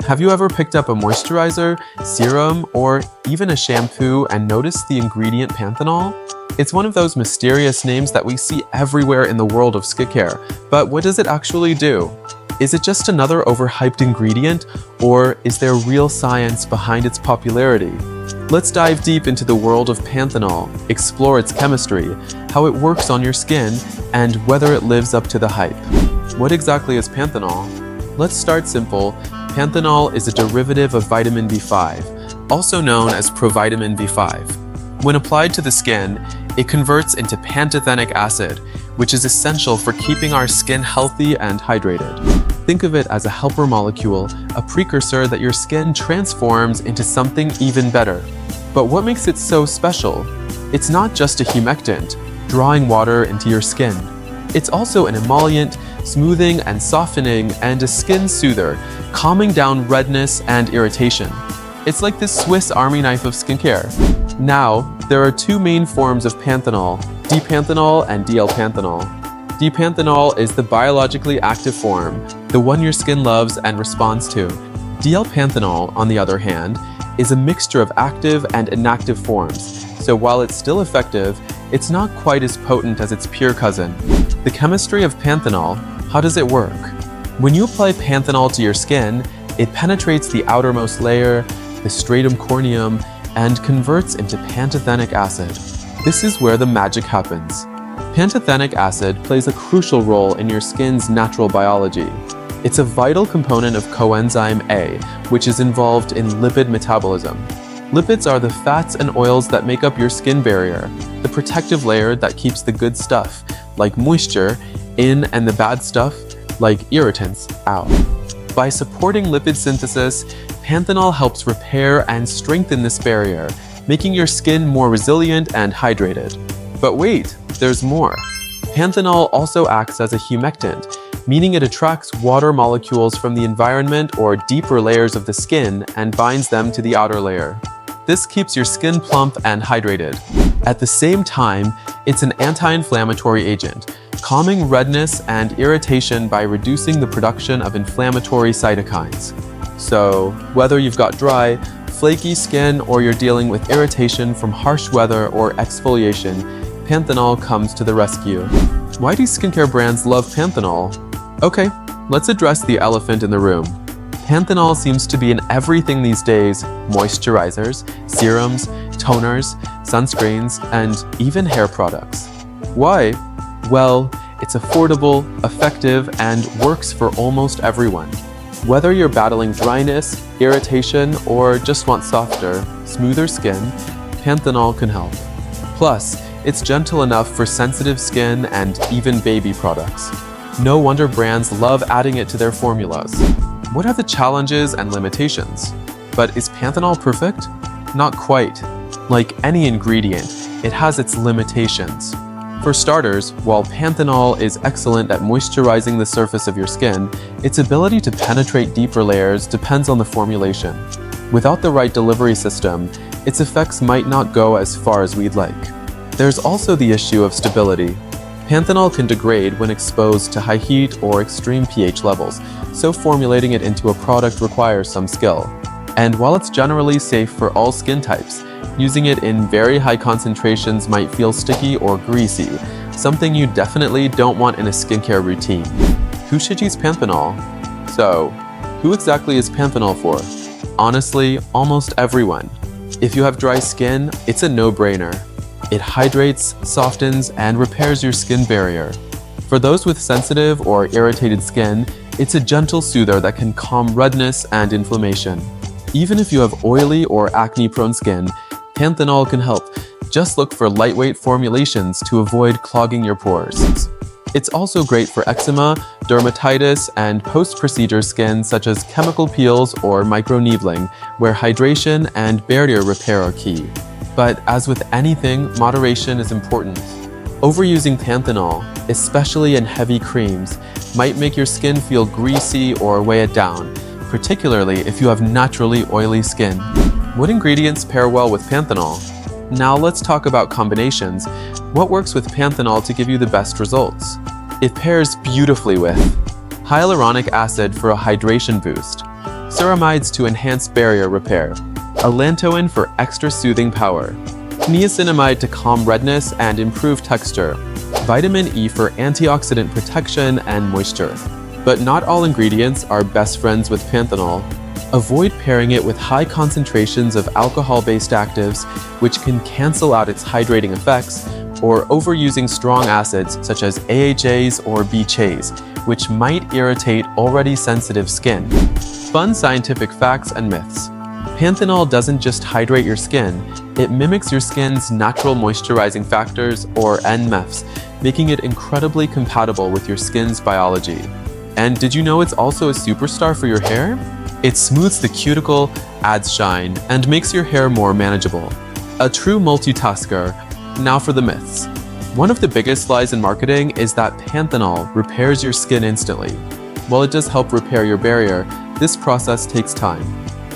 Have you ever picked up a moisturizer, serum, or even a shampoo and noticed the ingredient Panthenol? It's one of those mysterious names that we see everywhere in the world of skincare, but what does it actually do? Is it just another overhyped ingredient, or is there real science behind its popularity? Let's dive deep into the world of Panthenol, explore its chemistry, how it works on your skin, and whether it lives up to the hype. What exactly is Panthenol? Let's start simple. Panthenol is a derivative of vitamin B5, also known as provitamin B5. When applied to the skin, it converts into pantothenic acid, which is essential for keeping our skin healthy and hydrated. Think of it as a helper molecule, a precursor that your skin transforms into something even better. But what makes it so special? It's not just a humectant, drawing water into your skin. It's also an emollient, smoothing and softening, and a skin soother, calming down redness and irritation. It's like this Swiss Army knife of skincare. Now, there are two main forms of Panthenol, D-Panthenol and DL-Panthenol. D-Panthenol is the biologically active form, the one your skin loves and responds to. DL-Panthenol, on the other hand, is a mixture of active and inactive forms, so while it's still effective, it's not quite as potent as its peer cousin. The chemistry of Panthenol, how does it work? When you apply Panthenol to your skin, it penetrates the outermost layer, the stratum corneum, and converts into pantothenic acid. This is where the magic happens. Pantothenic acid plays a crucial role in your skin's natural biology. It's a vital component of coenzyme A, which is involved in lipid metabolism. Lipids are the fats and oils that make up your skin barrier, the protective layer that keeps the good stuff, like moisture, in and the bad stuff, like irritants, out. By supporting lipid synthesis, Panthenol helps repair and strengthen this barrier, making your skin more resilient and hydrated. But wait, there's more. Panthenol also acts as a humectant, meaning it attracts water molecules from the environment or deeper layers of the skin and binds them to the outer layer. This keeps your skin plump and hydrated. At the same time, it's an anti-inflammatory agent, calming redness and irritation by reducing the production of inflammatory cytokines. So, whether you've got dry, flaky skin or you're dealing with irritation from harsh weather or exfoliation, Panthenol comes to the rescue. Why do skincare brands love Panthenol? Okay, let's address the elephant in the room. Panthenol seems to be in everything these days: moisturizers, serums, toners, sunscreens, and even hair products. Why? Well, it's affordable, effective, and works for almost everyone. Whether you're battling dryness, irritation, or just want softer, smoother skin, Panthenol can help. Plus, it's gentle enough for sensitive skin and even baby products. No wonder brands love adding it to their formulas. What are the challenges and limitations? But is Panthenol perfect? Not quite. Like any ingredient, it has its limitations. For starters, while Panthenol is excellent at moisturizing the surface of your skin, its ability to penetrate deeper layers depends on the formulation. Without the right delivery system, its effects might not go as far as we'd like. There's also the issue of stability. Panthenol can degrade when exposed to high heat or extreme pH levels, so formulating it into a product requires some skill. And while it's generally safe for all skin types, using it in very high concentrations might feel sticky or greasy, something you definitely don't want in a skincare routine. Who should use Panthenol? So, who exactly is Panthenol for? Honestly, almost everyone. If you have dry skin, it's a no-brainer. It hydrates, softens, and repairs your skin barrier. For those with sensitive or irritated skin, it's a gentle soother that can calm redness and inflammation. Even if you have oily or acne-prone skin, Panthenol can help. Just look for lightweight formulations to avoid clogging your pores. It's also great for eczema, dermatitis, and post-procedure skin such as chemical peels or microneedling, where hydration and barrier repair are key. But as with anything, moderation is important. Overusing Panthenol, especially in heavy creams, might make your skin feel greasy or weigh it down, particularly if you have naturally oily skin. What ingredients pair well with Panthenol? Now let's talk about combinations. What works with Panthenol to give you the best results? It pairs beautifully with hyaluronic acid for a hydration boost, ceramides to enhance barrier repair, allantoin for extra soothing power, niacinamide to calm redness and improve texture, vitamin E for antioxidant protection and moisture. But not all ingredients are best friends with Panthenol. Avoid pairing it with high concentrations of alcohol-based actives, which can cancel out its hydrating effects, or overusing strong acids such as AHAs or BHAs, which might irritate already sensitive skin. Fun scientific facts and myths. Panthenol doesn't just hydrate your skin, it mimics your skin's natural moisturizing factors, or NMFs, making it incredibly compatible with your skin's biology. And did you know it's also a superstar for your hair? It smooths the cuticle, adds shine, and makes your hair more manageable. A true multitasker. Now for the myths. One of the biggest lies in marketing is that Panthenol repairs your skin instantly. While it does help repair your barrier, this process takes time.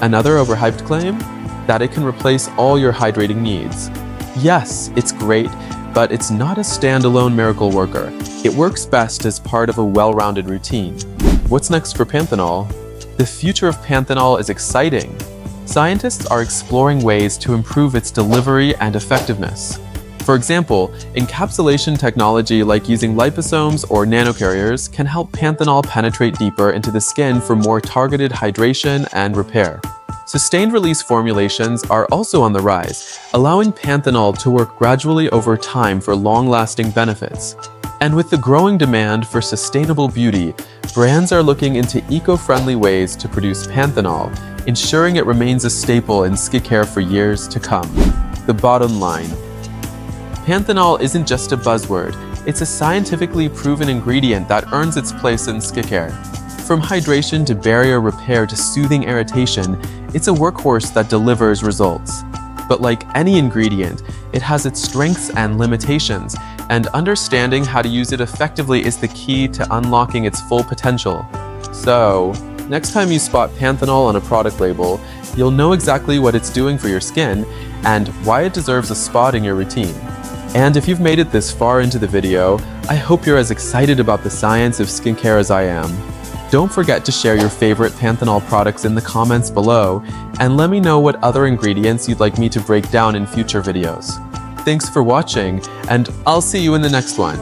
Another overhyped claim? That it can replace all your hydrating needs. Yes, it's great, but it's not a standalone miracle worker. It works best as part of a well-rounded routine. What's next for Panthenol? The future of Panthenol is exciting. Scientists are exploring ways to improve its delivery and effectiveness. For example, encapsulation technology like using liposomes or nanocarriers can help Panthenol penetrate deeper into the skin for more targeted hydration and repair. Sustained-release formulations are also on the rise, allowing Panthenol to work gradually over time for long-lasting benefits. And with the growing demand for sustainable beauty, brands are looking into eco-friendly ways to produce Panthenol, ensuring it remains a staple in skincare for years to come. The bottom line: Panthenol isn't just a buzzword, it's a scientifically proven ingredient that earns its place in skincare. From hydration to barrier repair to soothing irritation, it's a workhorse that delivers results. But like any ingredient, it has its strengths and limitations, and understanding how to use it effectively is the key to unlocking its full potential. So, next time you spot Panthenol on a product label, you'll know exactly what it's doing for your skin and why it deserves a spot in your routine. And if you've made it this far into the video, I hope you're as excited about the science of skincare as I am. Don't forget to share your favorite Panthenol products in the comments below, and let me know what other ingredients you'd like me to break down in future videos. Thanks for watching, and I'll see you in the next one.